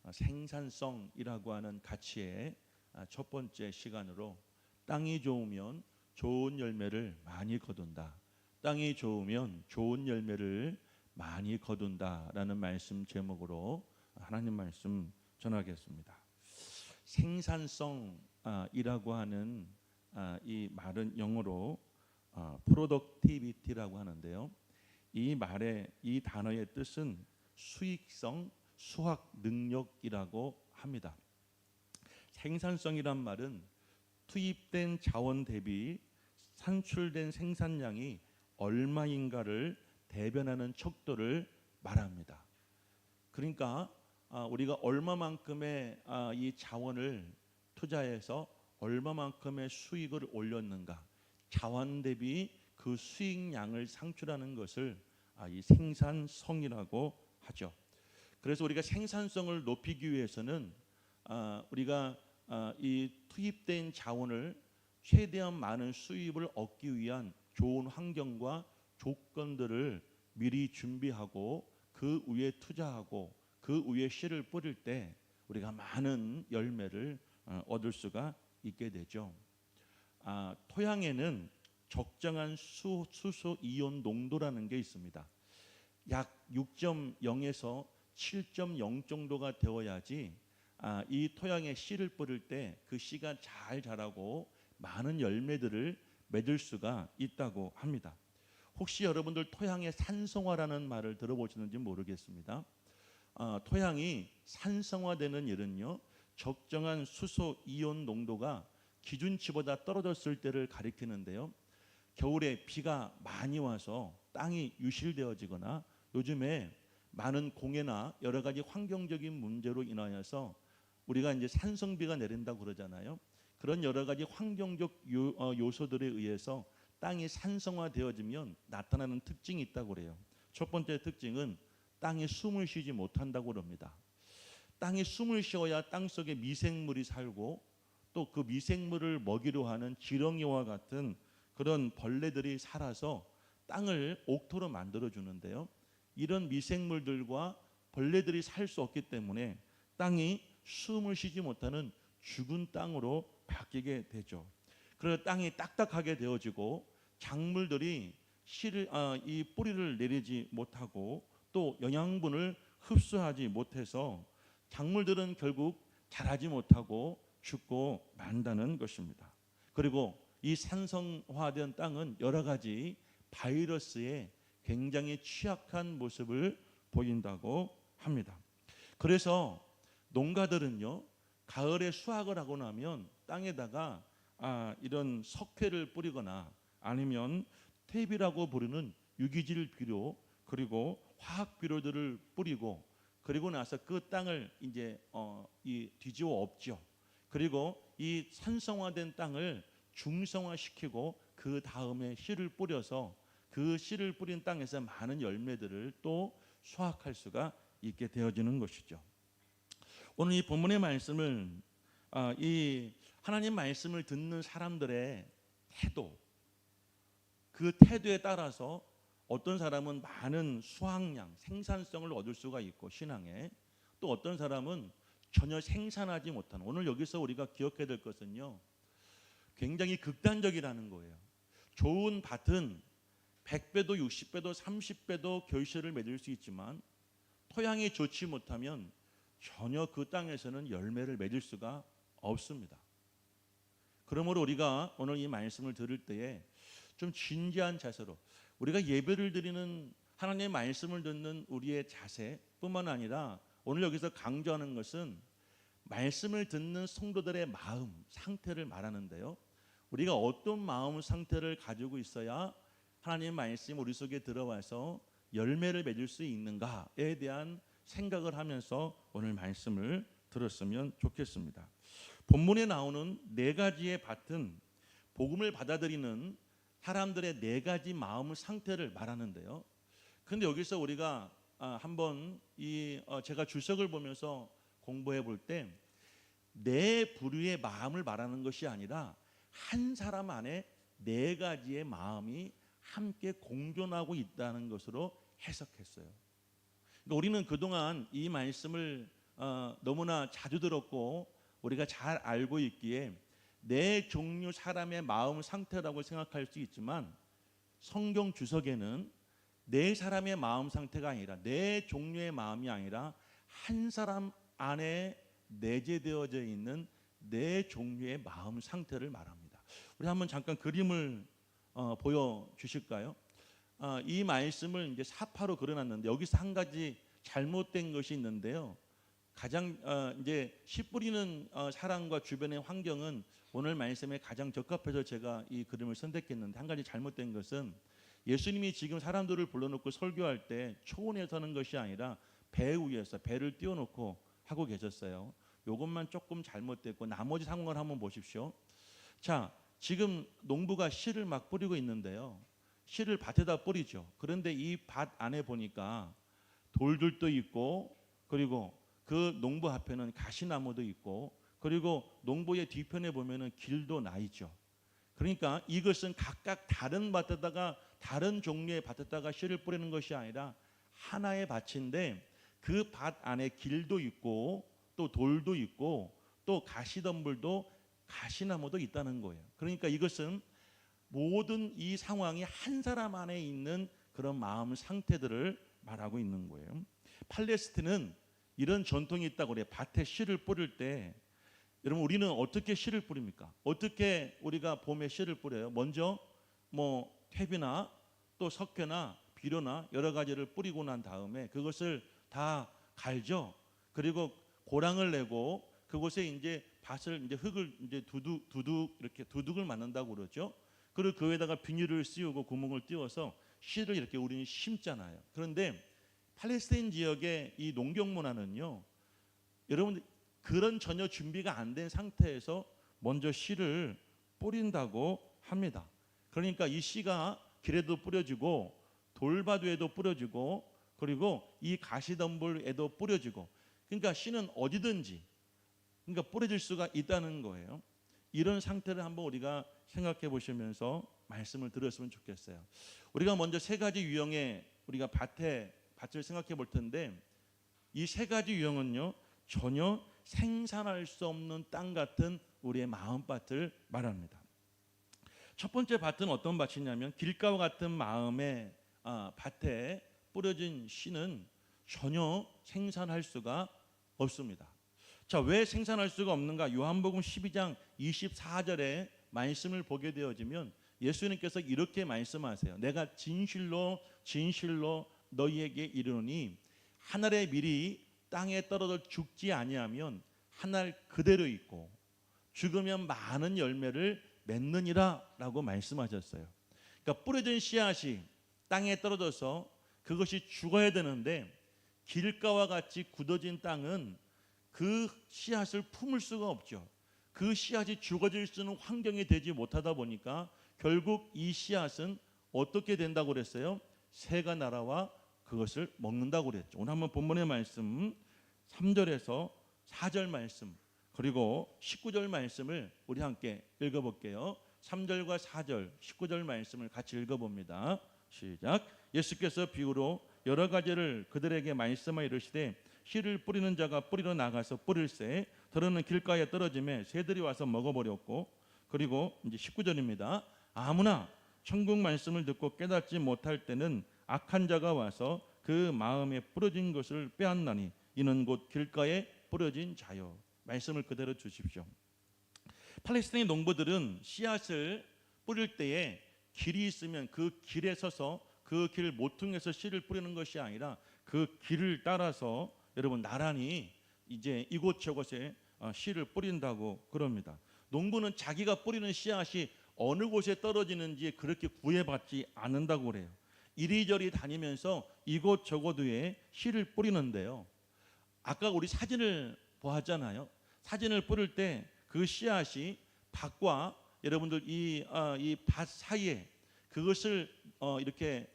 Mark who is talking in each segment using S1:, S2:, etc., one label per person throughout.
S1: 생산성이라고 하는 가치의 첫 번째 시간으로 땅이 좋으면 좋은 열매를 많이 거둔다. 땅이 좋으면 좋은 열매를 많이 거둔다라는 말씀 제목으로 하나님 말씀 전하겠습니다. 생산성이라고 하는 이 말은 영어로 productivity라고 하는데요. 이 단어의 뜻은 수익성, 수학 능력이라고 합니다. 생산성이란 말은 투입된 자원 대비 산출된 생산량이 얼마인가를 대변하는 척도를 말합니다. 그러니까 우리가 얼마만큼의 이 자원을 투자해서 얼마만큼의 수익을 올렸는가, 자원 대비 그 수익량을 상출하는 것을 이 생산성이라고 하죠. 그래서 우리가 생산성을 높이기 위해서는 우리가 이 투입된 자원을 최대한 많은 수입을 얻기 위한 좋은 환경과 조건들을 미리 준비하고 그 위에 투자하고 그 위에 씨를 뿌릴 때 우리가 많은 열매를 얻을 수가 있게 되죠. 토양에는 적정한 수소 이온 농도라는 게 있습니다. 약 6.0에서 7.0 정도가 되어야지 이 토양에 씨를 뿌릴 때 그 씨가 잘 자라고 많은 열매들을 맺을 수가 있다고 합니다. 혹시 여러분들 토양의 산성화라는 말을 들어보셨는지 모르겠습니다. 토양이 산성화되는 일은요, 적정한 수소 이온 농도가 기준치보다 떨어졌을 때를 가리키는데요. 겨울에 비가 많이 와서 땅이 유실되어지거나 요즘에 많은 공해나 여러 가지 환경적인 문제로 인하여서 우리가 이제 산성비가 내린다고 그러잖아요. 그런 여러 가지 환경적 요소들에 의해서 땅이 산성화되어지면 나타나는 특징이 있다고 그래요. 첫 번째 특징은 땅이 숨을 쉬지 못한다고 그럽니다. 땅이 숨을 쉬어야 땅 속에 미생물이 살고 또 그 미생물을 먹이로 하는 지렁이와 같은 그런 벌레들이 살아서 땅을 옥토로 만들어 주는데요. 이런 미생물들과 벌레들이 살 수 없기 때문에 땅이 숨을 쉬지 못하는 죽은 땅으로 바뀌게 되죠. 그래서 땅이 딱딱하게 되어지고 작물들이 이 뿌리를 내리지 못하고 또 영양분을 흡수하지 못해서 작물들은 결국 자라지 못하고 죽고 만다는 것입니다. 그리고 이 산성화된 땅은 여러 가지 바이러스에 굉장히 취약한 모습을 보인다고 합니다. 그래서 농가들은요, 가을에 수확을 하고 나면 땅에다가 이런 석회를 뿌리거나 아니면 퇴비라고 부르는 유기질 비료 그리고 화학 비료들을 뿌리고 그리고 나서 그 땅을 이제 뒤집어 엎죠. 그리고 이 산성화된 땅을 중성화시키고 그 다음에 씨를 뿌려서 그 씨를 뿌린 땅에서 많은 열매들을 또 수확할 수가 있게 되어지는 것이죠. 오늘 이 본문의 말씀을 이 하나님 말씀을 듣는 사람들의 태도, 그 태도에 따라서 어떤 사람은 많은 수확량, 생산성을 얻을 수가 있고 신앙에, 또 어떤 사람은 전혀 생산하지 못하는, 오늘 여기서 우리가 기억해야 될 것은요, 굉장히 극단적이라는 거예요. 좋은 밭은 100배도 60배도 30배도 결실을 맺을 수 있지만 토양이 좋지 못하면 전혀 그 땅에서는 열매를 맺을 수가 없습니다. 그러므로 우리가 오늘 이 말씀을 들을 때에 좀 진지한 자세로 우리가 예배를 드리는 하나님의 말씀을 듣는 우리의 자세뿐만 아니라 오늘 여기서 강조하는 것은 말씀을 듣는 성도들의 마음 상태를 말하는데요. 우리가 어떤 마음 상태를 가지고 있어야 하나님의 말씀이 우리 속에 들어와서 열매를 맺을 수 있는가에 대한 생각을 하면서 오늘 말씀을 들었으면 좋겠습니다. 본문에 나오는 네 가지의 밭은 복음을 받아들이는 사람들의 네 가지 마음 상태를 말하는데요. 그런데 여기서 우리가 한번 제가 주석을 보면서 공부해 볼 때 네 부류의 마음을 말하는 것이 아니라 한 사람 안에 네 가지의 마음이 함께 공존하고 있다는 것으로 해석했어요. 그러니까 우리는 그동안 이 말씀을 너무나 자주 들었고 우리가 잘 알고 있기에 네 종류 사람의 마음 상태라고 생각할 수 있지만 성경 주석에는 네 사람의 마음 상태가 아니라 네 종류의 마음이 아니라 한 사람 안에 내재되어져 있는 네 종류의 마음 상태를 말합니다. 우리 한번 잠깐 그림을 보여주실까요? 이 말씀을 이제 사파로 그려놨는데 여기서 한 가지 잘못된 것이 있는데요. 가장 이제 씨 뿌리는 사람과 주변의 환경은 오늘 말씀에 가장 적합해서 제가 이 그림을 선택했는데 한 가지 잘못된 것은 예수님이 지금 사람들을 불러놓고 설교할 때 초원에 서는 것이 아니라 배 위에서 배를 띄워놓고 하고 계셨어요. 이것만 조금 잘못됐고 나머지 상황을 한번 보십시오. 자, 지금 농부가 씨를 막 뿌리고 있는데요. 씨를 밭에다 뿌리죠. 그런데 이 밭 안에 보니까 돌들도 있고 그리고 그 농부 앞에는 가시나무도 있고 그리고 농부의 뒤편에 보면은 길도 나 있죠. 그러니까 이것은 각각 다른 밭에다가 다른 종류의 밭에다가 씨를 뿌리는 것이 아니라 하나의 밭인데 그 밭 안에 길도 있고 또 돌도 있고 또 가시덤불도 가시나무도 있다는 거예요. 그러니까 이것은 모든 이 상황이 한 사람 안에 있는 그런 마음 상태들을 말하고 있는 거예요. 팔레스틴은 이런 전통이 있다고 그래요. 밭에 씨를 뿌릴 때 여러분 우리는 어떻게 씨를 뿌립니까? 어떻게 우리가 봄에 씨를 뿌려요? 먼저 뭐 퇴비나 또 석회나 비료나 여러 가지를 뿌리고 난 다음에 그것을 다 갈죠. 그리고 고랑을 내고 그곳에 이제 밭을 이제 흙을 이제 두둑 이렇게 두둑을 만든다고 그러죠. 그리고 그 위에다가 비닐을 씌우고 구멍을 띄워서 씨를 이렇게 우리는 심잖아요. 그런데 팔레스타인 지역의 이 농경 문화는요, 여러분 그런 전혀 준비가 안 된 상태에서 먼저 씨를 뿌린다고 합니다. 그러니까 이 씨가 길에도 뿌려지고 돌밭 위에도 뿌려지고 그리고 이 가시덤불에도 뿌려지고 그러니까 씨는 어디든지 그러니까 뿌려질 수가 있다는 거예요. 이런 상태를 한번 우리가 생각해 보시면서 말씀을 들었으면 좋겠어요. 우리가 먼저 세 가지 유형의 우리가 밭을 생각해 볼 텐데 이 세 가지 유형은요 전혀 생산할 수 없는 땅 같은 우리의 마음밭을 말합니다. 첫 번째 밭은 어떤 밭이냐면 길가와 같은 마음의 밭에 뿌려진 씨는 전혀 생산할 수가 없습니다. 자, 왜 생산할 수가 없는가? 요한복음 12장 24절에 말씀을 보게 되어지면 예수님께서 이렇게 말씀하세요. 내가 진실로 진실로 너희에게 이르노니 한 알의 밀이 땅에 떨어져 죽지 아니하면 한 알 그대로 있고 죽으면 많은 열매를 맺느니라 라고 말씀하셨어요. 그러니까 뿌려진 씨앗이 땅에 떨어져서 그것이 죽어야 되는데 길가와 같이 굳어진 땅은 그 씨앗을 품을 수가 없죠. 그 씨앗이 죽어질 수 있는 환경이 되지 못하다 보니까 결국 이 씨앗은 어떻게 된다고 그랬어요? 새가 날아와 그것을 먹는다고 그랬죠. 오늘 한번 본문의 말씀 3절에서 4절 말씀 그리고 19절 말씀을 우리 함께 읽어볼게요. 3절과 4절 19절 말씀을 같이 읽어봅니다. 시작. 예수께서 비유로 여러 가지를 그들에게 말씀하여 이르시되 씨를 뿌리는 자가 뿌리러 나가서 뿌릴새 들어는 길가에 떨어지매 새들이 와서 먹어버렸고 그리고 이제 19절입니다. 아무나 천국 말씀을 듣고 깨닫지 못할 때는 악한 자가 와서 그 마음에 뿌려진 것을 빼앗나니 이는 곧 길가에 뿌려진 자요. 말씀을 그대로 주십시오. 팔레스타인 농부들은 씨앗을 뿌릴 때에 길이 있으면 그 길에 서서 그 길 모퉁이에서 씨를 뿌리는 것이 아니라 그 길을 따라서 여러분 나란히 이제 이곳저곳에 씨를 뿌린다고 그럽니다. 농부는 자기가 뿌리는 씨앗이 어느 곳에 떨어지는지 그렇게 구애받지 않는다고 그래요. 이리저리 다니면서 이곳저곳에 씨를 뿌리는데요. 아까 우리 사진을 보았잖아요. 사진을 뿌릴 때 그 씨앗이 밭과 여러분들 이 밭 사이에 그것을 이렇게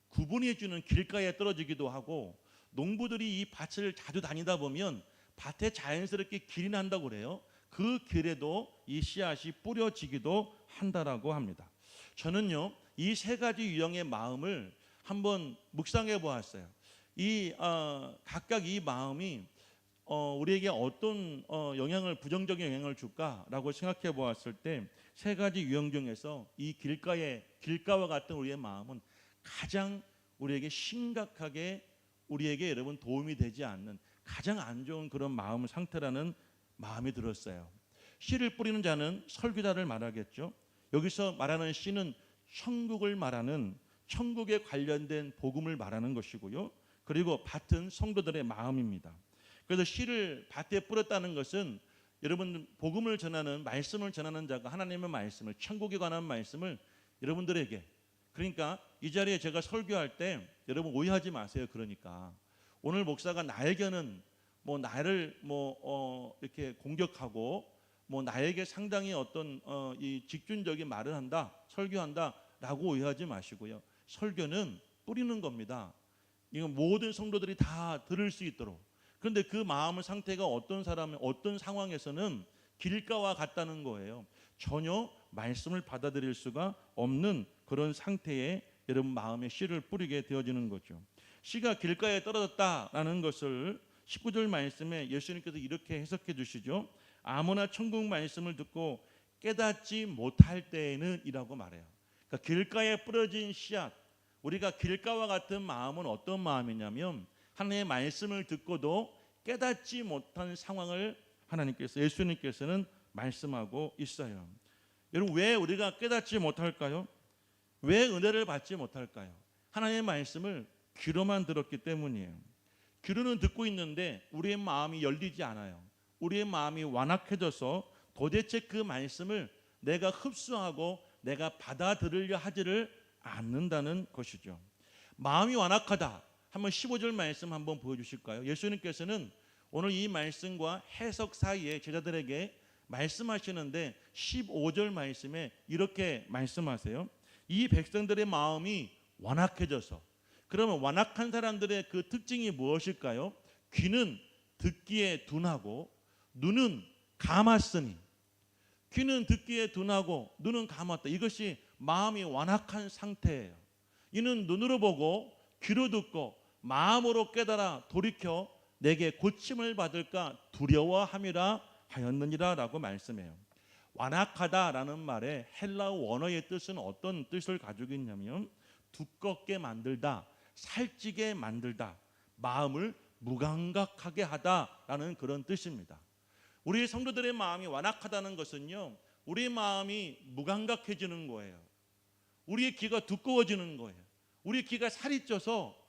S1: 구분해 주는 길가에 떨어지기도 하고 농부들이 이 밭을 자주 다니다 보면 밭에 자연스럽게 길이 난다고 그래요. 그 길에도 이 씨앗이 뿌려지기도 한다라고 합니다. 저는요 이 세 가지 유형의 마음을 한번 묵상해 보았어요. 이 각각 이 마음이 우리에게 어떤 영향을 부정적인 영향을 줄까라고 생각해 보았을 때 세 가지 유형 중에서 이 길가와 같은 우리의 마음은 가장 우리에게 심각하게 우리에게 여러분 도움이 되지 않는 가장 안 좋은 그런 마음 상태라는 마음이 들었어요. 씨를 뿌리는 자는 설교자를 말하겠죠. 여기서 말하는 씨는 천국을 말하는 천국에 관련된 복음을 말하는 것이고요. 그리고 밭은 성도들의 마음입니다. 그래서 씨를 밭에 뿌렸다는 것은 여러분 복음을 전하는 말씀을 전하는 자가 하나님의 말씀을 천국에 관한 말씀을 여러분들에게 그러니까 이 자리에 제가 설교할 때 여러분 오해하지 마세요. 그러니까 오늘 목사가 나에게는 뭐 나를 이렇게 공격하고 뭐 나에게 상당히 어떤 이 직준적인 말을 한다 설교한다라고 오해하지 마시고요. 설교는 뿌리는 겁니다. 이건 모든 성도들이 다 들을 수 있도록. 그런데 그 마음의 상태가 어떤 사람의 어떤 상황에서는 길가와 같다는 거예요. 전혀 말씀을 받아들일 수가 없는 그런 상태에 여러분 마음의 씨를 뿌리게 되어지는 거죠. 씨가 길가에 떨어졌다라는 것을 19절 말씀에 예수님께서 이렇게 해석해 주시죠. 아무나 천국 말씀을 듣고 깨닫지 못할 때에는 이라고 말해요. 그러니까 길가에 뿌려진 씨앗, 우리가 길가와 같은 마음은 어떤 마음이냐면 하나님의 말씀을 듣고도 깨닫지 못한 상황을 하나님께서 예수님께서는 말씀하고 있어요. 여러분 왜 우리가 깨닫지 못할까요? 왜 은혜를 받지 못할까요? 하나님의 말씀을 귀로만 들었기 때문이에요. 귀로는 듣고 있는데 우리의 마음이 열리지 않아요. 우리의 마음이 완악해져서 도대체 그 말씀을 내가 흡수하고 내가 받아들이려 하지를 않는다는 것이죠. 마음이 완악하다. 한번 15절 말씀 한번 보여주실까요? 예수님께서는 오늘 이 말씀과 해석 사이에 제자들에게 말씀하시는데 15절 말씀에 이렇게 말씀하세요. 이 백성들의 마음이 완악해져서 그러면 완악한 사람들의 그 특징이 무엇일까요? 귀는 듣기에 둔하고 눈은 감았으니 귀는 듣기에 둔하고 눈은 감았다. 이것이 마음이 완악한 상태예요. 이는 눈으로 보고 귀로 듣고 마음으로 깨달아 돌이켜 내게 고침을 받을까 두려워함이라 하였느니라 라고 말씀해요. 완악하다라는 말의 헬라어 원어의 뜻은 어떤 뜻을 가지고 있냐면 두껍게 만들다, 살찌게 만들다, 마음을 무감각하게 하다라는 그런 뜻입니다. 우리 성도들의 마음이 완악하다는 것은요, 우리의 마음이 무감각해지는 거예요. 우리의 귀가 두꺼워지는 거예요. 우리의 귀가 살이 쪄서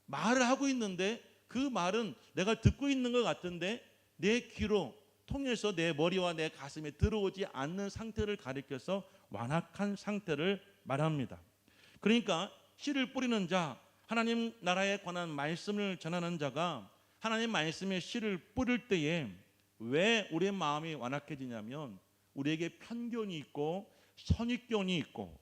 S1: 말을 하고 있는데 그 말은 내가 듣고 있는 것 같은데 내 귀로 통해서 내 머리와 내 가슴에 들어오지 않는 상태를 가리켜서 완악한 상태를 말합니다. 그러니까 씨를 뿌리는 자, 하나님 나라에 관한 말씀을 전하는 자가 하나님 말씀의 씨를 뿌릴 때에 왜 우리의 마음이 완악해지냐면 우리에게 편견이 있고 선입견이 있고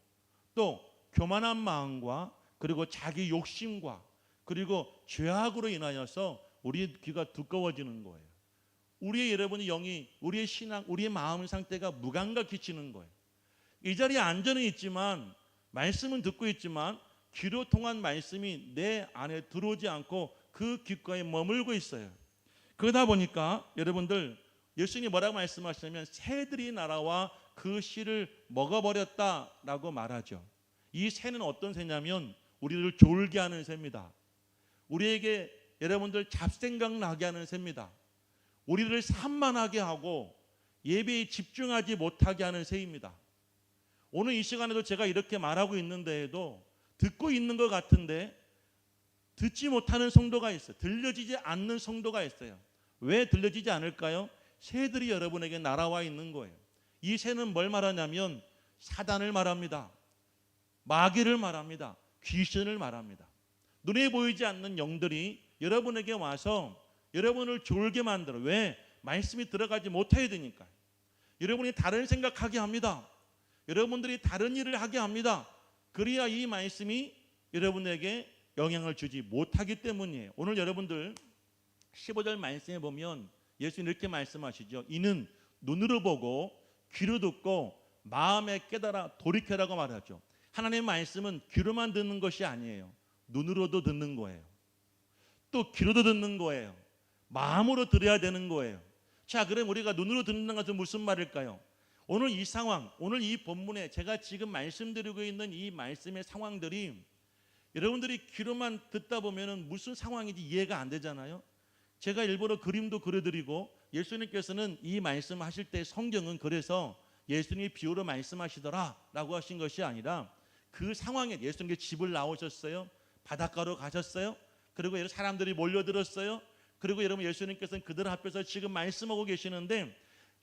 S1: 또 교만한 마음과 그리고 자기 욕심과 그리고 죄악으로 인하여서 우리의 귀가 두꺼워지는 거예요. 우리의 여러분의 영이 우리의 신앙, 우리의 마음 상태가 무감각해지는 거예요. 이 자리에 앉아는 있지만 말씀은 듣고 있지만 귀로 통한 말씀이 내 안에 들어오지 않고 그 귓가에 머물고 있어요. 그러다 보니까 여러분들 예수님이 뭐라고 말씀하시냐면 새들이 날아와 그 씨를 먹어버렸다라고 말하죠. 이 새는 어떤 새냐면 우리를 졸게 하는 새입니다. 우리에게 여러분들 잡생각 나게 하는 새입니다. 우리를 산만하게 하고 예배에 집중하지 못하게 하는 새입니다. 오늘 이 시간에도 제가 이렇게 말하고 있는데도 듣고 있는 것 같은데 듣지 못하는 성도가 있어요. 들려지지 않는 성도가 있어요. 왜 들려지지 않을까요? 새들이 여러분에게 날아와 있는 거예요. 이 새는 뭘 말하냐면 사단을 말합니다. 마귀를 말합니다. 귀신을 말합니다. 눈에 보이지 않는 영들이 여러분에게 와서 여러분을 졸게 만들어. 왜? 말씀이 들어가지 못해야 되니까. 여러분이 다른 생각하게 합니다. 여러분들이 다른 일을 하게 합니다. 그래야 이 말씀이 여러분에게 영향을 주지 못하기 때문이에요. 오늘 여러분들 15절 말씀에 보면 예수님 이렇게 말씀하시죠. 이는 눈으로 보고 귀로 듣고 마음에 깨달아 돌이켜라고 말하죠. 하나님의 말씀은 귀로만 듣는 것이 아니에요. 눈으로도 듣는 거예요. 또 귀로도 듣는 거예요. 마음으로 들어야 되는 거예요. 자, 그럼 우리가 눈으로 듣는 것은 무슨 말일까요? 오늘 이 상황, 오늘 이 본문에 제가 지금 말씀드리고 있는 이 말씀의 상황들이 여러분들이 귀로만 듣다 보면은 무슨 상황인지 이해가 안 되잖아요. 제가 일부러 그림도 그려드리고, 예수님께서는 이 말씀하실 때 성경은 그래서 예수님이 비유로 말씀하시더라 라고 하신 것이 아니라 그 상황에 예수님께 집을 나오셨어요. 바닷가로 가셨어요. 그리고 사람들이 몰려들었어요. 그리고 여러분 예수님께서는 그들 앞에서 지금 말씀하고 계시는데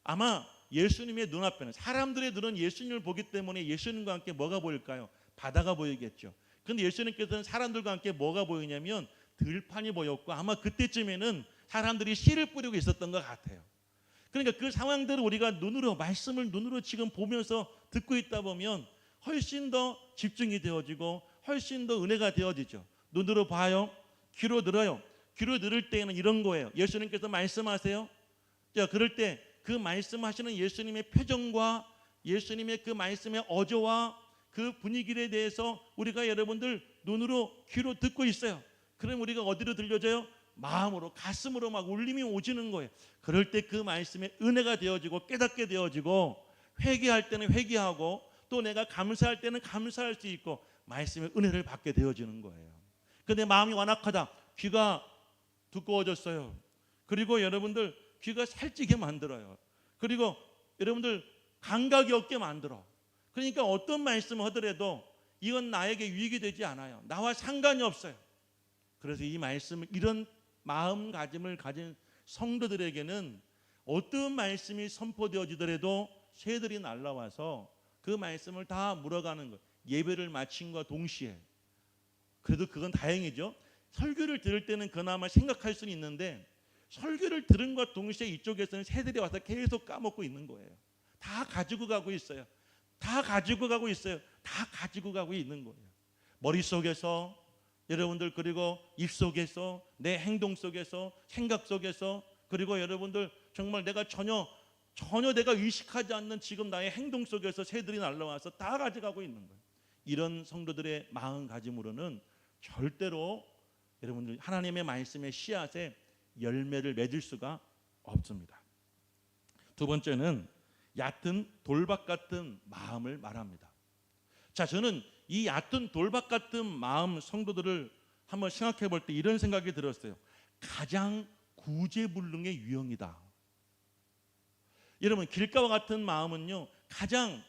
S1: 아마 예수님의 눈앞에는, 사람들의 눈은 예수님을 보기 때문에 예수님과 함께 뭐가 보일까요? 바다가 보이겠죠. 그런데 예수님께서는 사람들과 함께 뭐가 보이냐면 들판이 보였고, 아마 그때쯤에는 사람들이 씨를 뿌리고 있었던 것 같아요. 그러니까 그 상황들을 우리가 눈으로, 말씀을 눈으로 지금 보면서 듣고 있다 보면 훨씬 더 집중이 되어지고 훨씬 더 은혜가 되어지죠. 눈으로 봐요, 귀로 들어요. 귀로 들을 때에는 이런 거예요. 예수님께서 말씀하세요. 자, 그럴 때 그 말씀하시는 예수님의 표정과 예수님의 그 말씀의 어조와 그 분위기에 대해서 우리가 여러분들 눈으로 귀로 듣고 있어요. 그럼 우리가 어디로 들려져요? 마음으로, 가슴으로 막 울림이 오지는 거예요. 그럴 때 그 말씀에 은혜가 되어지고 깨닫게 되어지고, 회개할 때는 회개하고, 또 내가 감사할 때는 감사할 수 있고, 말씀의 은혜를 받게 되어지는 거예요. 근데 마음이 완악하다, 귀가 두꺼워졌어요. 그리고 여러분들 귀가 살찌게 만들어요. 그리고 여러분들 감각이 없게 만들어. 그러니까 어떤 말씀을 하더라도 이건 나에게 유익이 되지 않아요. 나와 상관이 없어요. 그래서 이 말씀을, 이런 마음가짐을 가진 성도들에게는 어떤 말씀이 선포되어지더라도 새들이 날라와서 그 말씀을 다 물어가는 거예요. 예배를 마침과 동시에. 그래도 그건 다행이죠. 설교를 들을 때는 그나마 생각할 수는 있는데, 설교를 들은 것 동시에 이쪽에서는 새들이 와서 계속 까먹고 있는 거예요. 다 가지고 가고 있어요. 다 가지고 가고 있어요. 다 가지고 가고 있는 거예요. 머릿속에서 여러분들, 그리고 입속에서, 내 행동 속에서, 생각 속에서, 그리고 여러분들 정말 내가 전혀 내가 의식하지 않는 지금 나의 행동 속에서 새들이 날라와서 다 가져가고 있는 거예요. 이런 성도들의 마음가짐으로는 절대로 여러분들 하나님의 말씀의 씨앗에 열매를 맺을 수가 없습니다. 두 번째는 얕은 돌밭 같은 마음을 말합니다. 자, 저는 이 얕은 돌밭 같은 마음 성도들을 한번 생각해 볼 때 이런 생각이 들었어요. 가장 구제불능의 유형이다. 여러분, 길가와 같은 마음은요, 가장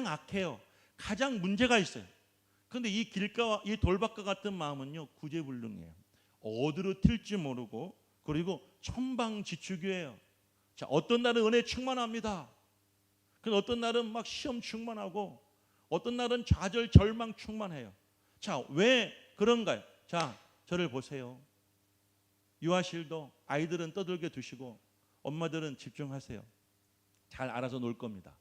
S1: 악해요. 가장 문제가 있어요. 그런데 이 길가와 이 돌밭과 같은 마음은요, 구제불능이에요. 어디로 튈지 모르고, 그리고 천방지축이에요. 자, 어떤 날은 은혜 충만합니다. 그런데 어떤 날은 막 시험 충만하고, 어떤 날은 좌절 절망 충만해요. 자, 왜 그런가요? 자, 저를 보세요. 유아실도 아이들은 떠들게 두시고 엄마들은 집중하세요. 잘 알아서 놀 겁니다.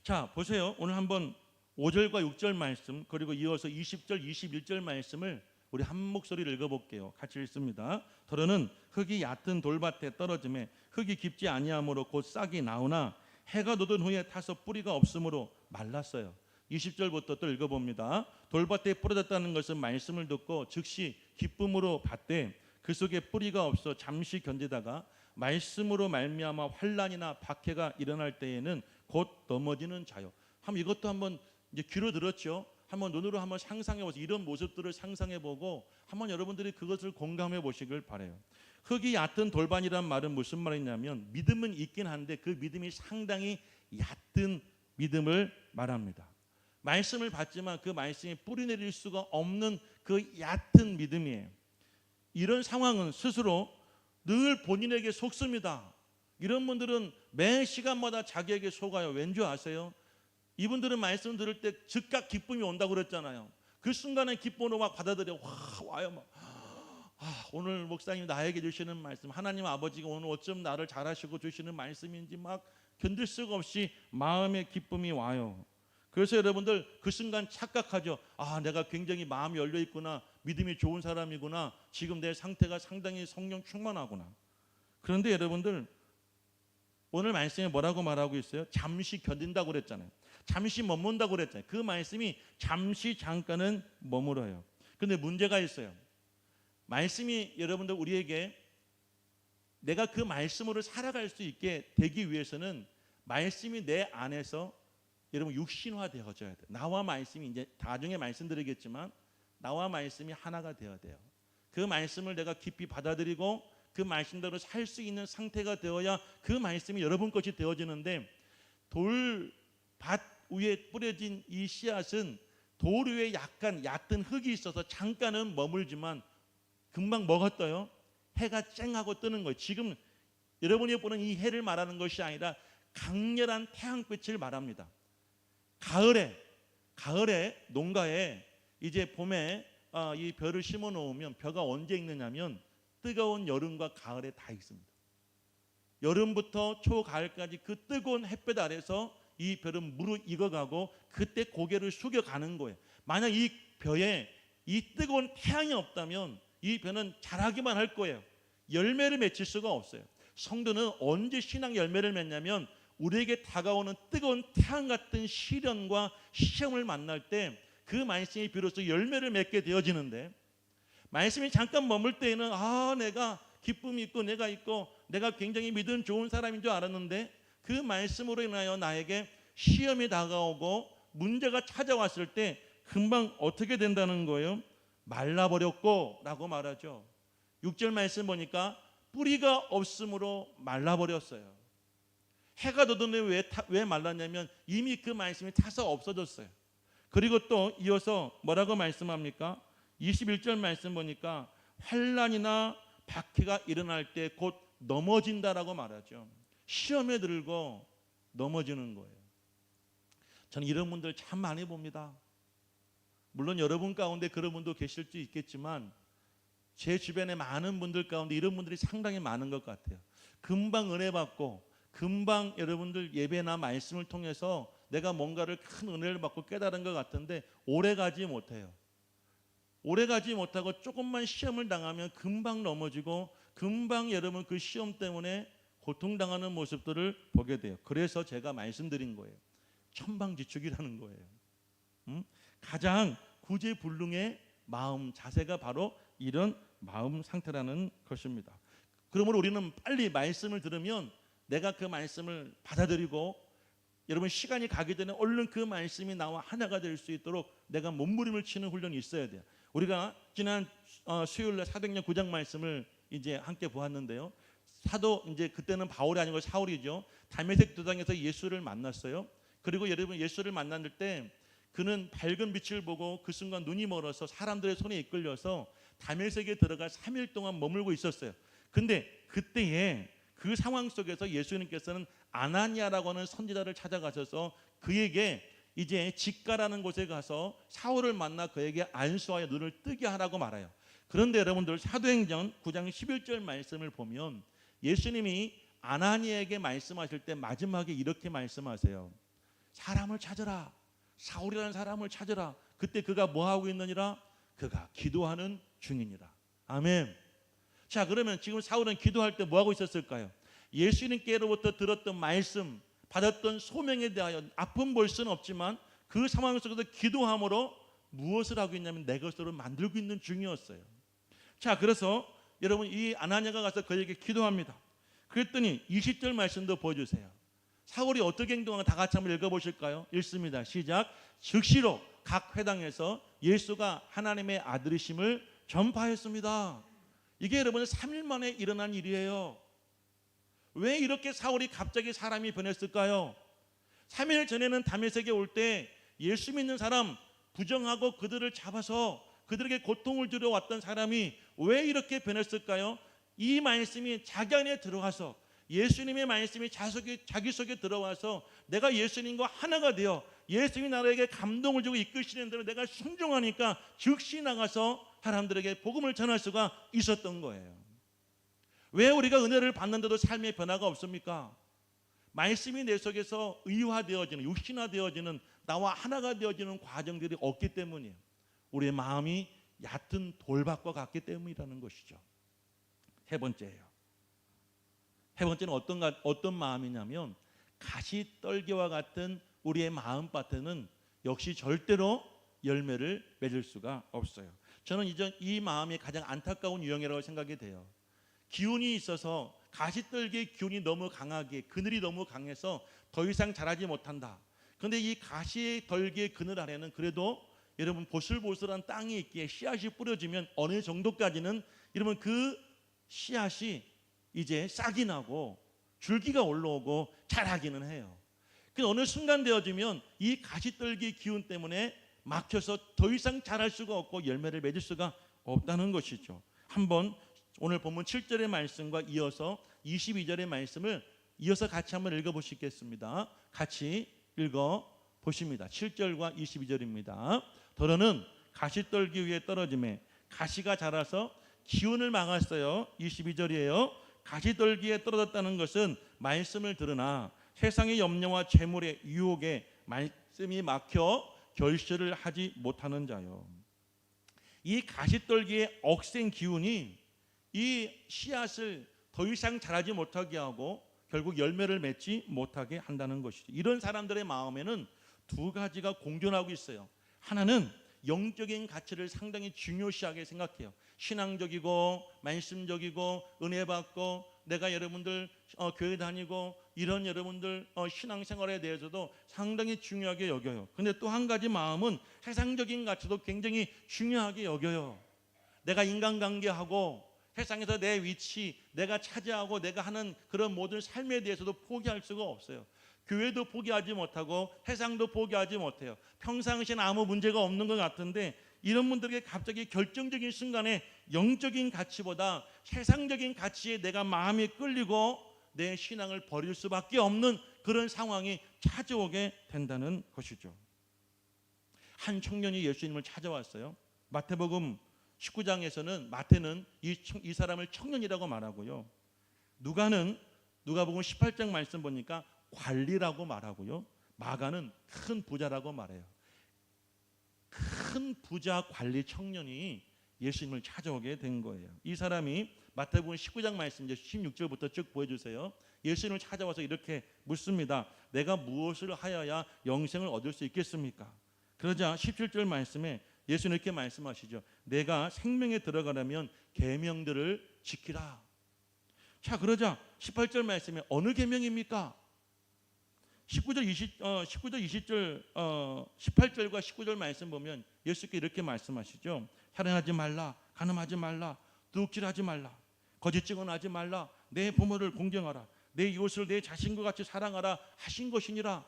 S1: 자, 보세요. 오늘 한번 5절과 6절 말씀, 그리고 이어서 20절, 21절 말씀을 우리 한 목소리를 읽어볼게요. 같이 읽습니다. 더러는 흙이 얕은 돌밭에 떨어짐에 흙이 깊지 아니하므로 곧 싹이 나오나 해가 돋은 후에 타서 뿌리가 없으므로 말랐어요. 20절부터 또 읽어봅니다. 돌밭에 뿌려졌다는 것은 말씀을 듣고 즉시 기쁨으로 받되 그 속에 뿌리가 없어 잠시 견디다가 말씀으로 말미암아 환난이나 박해가 일어날 때에는 곧 넘어지는 자요. 이것도 한번 이제 귀로 들었죠. 한번 눈으로 한번 상상해 보세요. 이런 모습들을 상상해 보고 한번 여러분들이 그것을 공감해 보시길 바라요. 흙이 얕은 돌반이란 말은 무슨 말이냐면, 믿음은 있긴 한데 그 믿음이 상당히 얕은 믿음을 말합니다. 말씀을 받지만 그 말씀이 뿌리 내릴 수가 없는 그 얕은 믿음이에요. 이런 상황은 스스로 늘 본인에게 속습니다. 이런 분들은 매 시간마다 자기에게 속아요. 왠지 아세요? 이분들은 말씀 들을 때 즉각 기쁨이 온다고 그랬잖아요. 그 순간에 기쁨으로 막 받아들여 와요. 막. 오늘 목사님 나에게 주시는 말씀, 하나님 아버지가 오늘 어쩜 나를 잘하시고 주시는 말씀인지 막 견딜 수가 없이 마음의 기쁨이 와요. 그래서 여러분들 그 순간 착각하죠. 내가 굉장히 마음이 열려 있구나, 믿음이 좋은 사람이구나, 지금 내 상태가 상당히 성령 충만하구나. 그런데 여러분들 오늘 말씀에 뭐라고 말하고 있어요? 잠시 견딘다고 그랬잖아요. 잠시 머문다고 그랬잖아요. 그 말씀이 잠시 잠깐은 머물어요. 그런데 문제가 있어요. 말씀이 여러분들 우리에게 내가 그 말씀으로 살아갈 수 있게 되기 위해서는 말씀이 내 안에서 여러분 육신화 되어져야 돼요. 나와 말씀이 이제 나중에 말씀드리겠지만 나와 말씀이 하나가 되어야 돼요. 그 말씀을 내가 깊이 받아들이고 그 말씀대로 살 수 있는 상태가 되어야 그 말씀이 여러분 것이 되어지는데, 돌밭 위에 뿌려진 이 씨앗은 돌 위에 약간 얕은 흙이 있어서 잠깐은 머물지만 금방 뭐가 떠요? 해가 쨍하고 뜨는 거예요. 지금 여러분이 보는 이 해를 말하는 것이 아니라 강렬한 태양빛을 말합니다. 가을에 농가에 이제 봄에 이 벼를 심어 놓으면 벼가 언제 익느냐면 뜨거운 여름과 가을에 다 익습니다. 여름부터 초가을까지 그 뜨거운 햇볕 아래서 이 벼는 무르익어가고 그때 고개를 숙여가는 거예요. 만약 이 벼에 이 뜨거운 태양이 없다면 이 벼는 자라기만 할 거예요. 열매를 맺힐 수가 없어요. 성도는 언제 신앙 열매를 맺냐면 우리에게 다가오는 뜨거운 태양 같은 시련과 시험을 만날 때 그 말씀이 비로소 열매를 맺게 되어지는데, 말씀이 잠깐 머물 때에는 내가 기쁨이 있고 내가 굉장히 믿음 좋은 사람인 줄 알았는데 그 말씀으로 인하여 나에게 시험이 다가오고 문제가 찾아왔을 때 금방 어떻게 된다는 거예요? 말라버렸고 라고 말하죠. 6절 말씀 보니까 뿌리가 없으므로 말라버렸어요. 해가 돋는데 왜 말랐냐면 이미 그 말씀이 타서 없어졌어요. 그리고 또 이어서 뭐라고 말씀합니까? 21절 말씀 보니까 환난이나 박해가 일어날 때 곧 넘어진다라고 말하죠. 시험에 들고 넘어지는 거예요. 저는 이런 분들 참 많이 봅니다. 물론 여러분 가운데 그런 분도 계실 수 있겠지만 제 주변에 많은 분들 가운데 이런 분들이 상당히 많은 것 같아요. 금방 은혜 받고 금방 여러분들 예배나 말씀을 통해서 내가 뭔가를 큰 은혜를 받고 깨달은 것 같은데 오래 가지 못해요. 오래 가지 못하고 조금만 시험을 당하면 금방 넘어지고 금방 여러분 그 시험 때문에 고통당하는 모습들을 보게 돼요. 그래서 제가 말씀드린 거예요. 천방지축이라는 거예요. 가장 구제불능의 마음 자세가 바로 이런 마음 상태라는 것입니다. 그러므로 우리는 빨리 말씀을 들으면 내가 그 말씀을 받아들이고 여러분 시간이 가기 전에 얼른 그 말씀이 나와 하나가 될 수 있도록 내가 몸부림을 치는 훈련이 있어야 돼요. 우리가 지난 수요일날 사도행전 9장 말씀을 이제 함께 보았는데요. 사도 이제 그때는 바울이 아니고 사울이죠. 다메섹 도상에서 예수를 만났어요. 그리고 여러분 예수를 만났을 때 그는 밝은 빛을 보고 그 순간 눈이 멀어서 사람들의 손에 이끌려서 다메섹에 들어가 3일 동안 머물고 있었어요. 근데 그때에 그 상황 속에서 예수님께서는 아나니아라고 하는 선지자를 찾아가셔서 그에게 이제 직가라는 곳에 가서 사울을 만나 그에게 안수하여 눈을 뜨게 하라고 말해요. 그런데 여러분들 사도행전 9장 11절 말씀을 보면 예수님이 아나니아에게 말씀하실 때 마지막에 이렇게 말씀하세요. 사람을 찾으라. 사울이라는 사람을 찾으라. 그때 그가 뭐하고 있느니라? 그가 기도하는 중이니라. 아멘. 자, 그러면 지금 사울은 기도할 때 뭐하고 있었을까요? 예수님께로부터 들었던 말씀, 받았던 소명에 대하여 아픔 볼 수는 없지만 그 상황 속에서 기도함으로 무엇을 하고 있냐면 내 것으로 만들고 있는 중이었어요. 자, 그래서 여러분 이 아나니아가 가서 그에게 기도합니다. 그랬더니 20절 말씀도 보여주세요. 사울이 어떻게 행동하는가 다 같이 한번 읽어보실까요? 읽습니다. 시작. 즉시로 각 회당에서 예수가 하나님의 아들이심을 전파했습니다. 이게 여러분 3일 만에 일어난 일이에요. 왜 이렇게 사울이 갑자기 사람이 변했을까요? 3일 전에는 다메섹에 올 때 예수 믿는 사람 부정하고 그들을 잡아서 그들에게 고통을 주려 왔던 사람이 왜 이렇게 변했을까요? 이 말씀이 자기 안에 들어와서 예수님의 말씀이 자기 속에 들어와서 내가 예수님과 하나가 되어 예수님이 나에게 감동을 주고 이끄시는 대로 내가 순종하니까 즉시 나가서 사람들에게 복음을 전할 수가 있었던 거예요. 왜 우리가 은혜를 받는데도 삶의 변화가 없습니까? 말씀이 내 속에서 의화되어지는, 육신화되어지는, 나와 하나가 되어지는 과정들이 없기 때문이에요. 우리의 마음이 얕은 돌밭과 같기 때문이라는 것이죠. 세 번째는 어떤 마음이냐면 가시떨기와 같은 우리의 마음밭에는 역시 절대로 열매를 맺을 수가 없어요. 저는 이 마음이 가장 안타까운 유형이라고 생각이 돼요. 기운이 있어서 가시떨기의 기운이 너무 강하게, 그늘이 너무 강해서 더 이상 자라지 못한다. 그런데 이 가시떨기의 그늘 아래는 그래도 여러분 보슬보슬한 땅이 있기에 씨앗이 뿌려지면 어느 정도까지는 여러분 그 씨앗이 이제 싹이 나고 줄기가 올라오고 자라기는 해요. 그 어느 순간 되어지면 이 가시떨기 기운 때문에 막혀서 더 이상 자랄 수가 없고 열매를 맺을 수가 없다는 것이죠. 한번 오늘 본문 7절의 말씀과 이어서 22절의 말씀을 이어서 같이 한번 읽어보시겠습니다. 같이 읽어보십니다. 7절과 22절입니다. 더러는 가시떨기 위에 떨어짐에 가시가 자라서 기운을 막았어요. 22절이에요. 가시떨기에 떨어졌다는 것은 말씀을 들으나 세상의 염려와 재물의 유혹에 말씀이 막혀 결실을 하지 못하는 자요. 이 가시떨기의 억센 기운이 이 씨앗을 더 이상 자라지 못하게 하고 결국 열매를 맺지 못하게 한다는 것이죠. 이런 사람들의 마음에는 두 가지가 공존하고 있어요. 하나는 영적인 가치를 상당히 중요시하게 생각해요. 신앙적이고 말씀적이고 은혜 받고 내가 여러분들 교회 다니고 이런 여러분들 신앙생활에 대해서도 상당히 중요하게 여겨요. 근데 또 한 가지 마음은 세상적인 가치도 굉장히 중요하게 여겨요. 내가 인간관계하고 세상에서 내 위치, 내가 차지하고 내가 하는 그런 모든 삶에 대해서도 포기할 수가 없어요. 교회도 포기하지 못하고 세상도 포기하지 못해요. 평상시엔 아무 문제가 없는 것 같은데 이런 분들에게 갑자기 결정적인 순간에 영적인 가치보다 세상적인 가치에 내가 마음이 끌리고 내 신앙을 버릴 수밖에 없는 그런 상황이 찾아오게 된다는 것이죠. 한 청년이 예수님을 찾아왔어요. 마태복음 19장에서는 마태는 이 사람을 청년이라고 말하고요. 누가복음 18장 말씀 보니까 관리라고 말하고요. 마가는 큰 부자라고 말해요. 큰 부자 관리 청년이 예수님을 찾아오게 된 거예요. 이 사람이 마태복음 19장 말씀 이제 16절부터 쭉 보여주세요. 예수님을 찾아와서 이렇게 묻습니다. 내가 무엇을 하여야 영생을 얻을 수 있겠습니까? 그러자 17절 말씀에 예수는 이렇게 말씀하시죠. 내가 생명에 들어가려면 계명들을 지키라. 자, 그러자 18절 말씀에 어느 계명입니까? 19절 20절 18절과 19절 말씀 보면 예수께 이렇게 말씀하시죠. 살인하지 말라, 간음하지 말라, 도둑질하지 말라, 거짓 증언하지 말라, 내 부모를 공경하라, 내 이웃을 내 자신과 같이 사랑하라 하신 것이니라.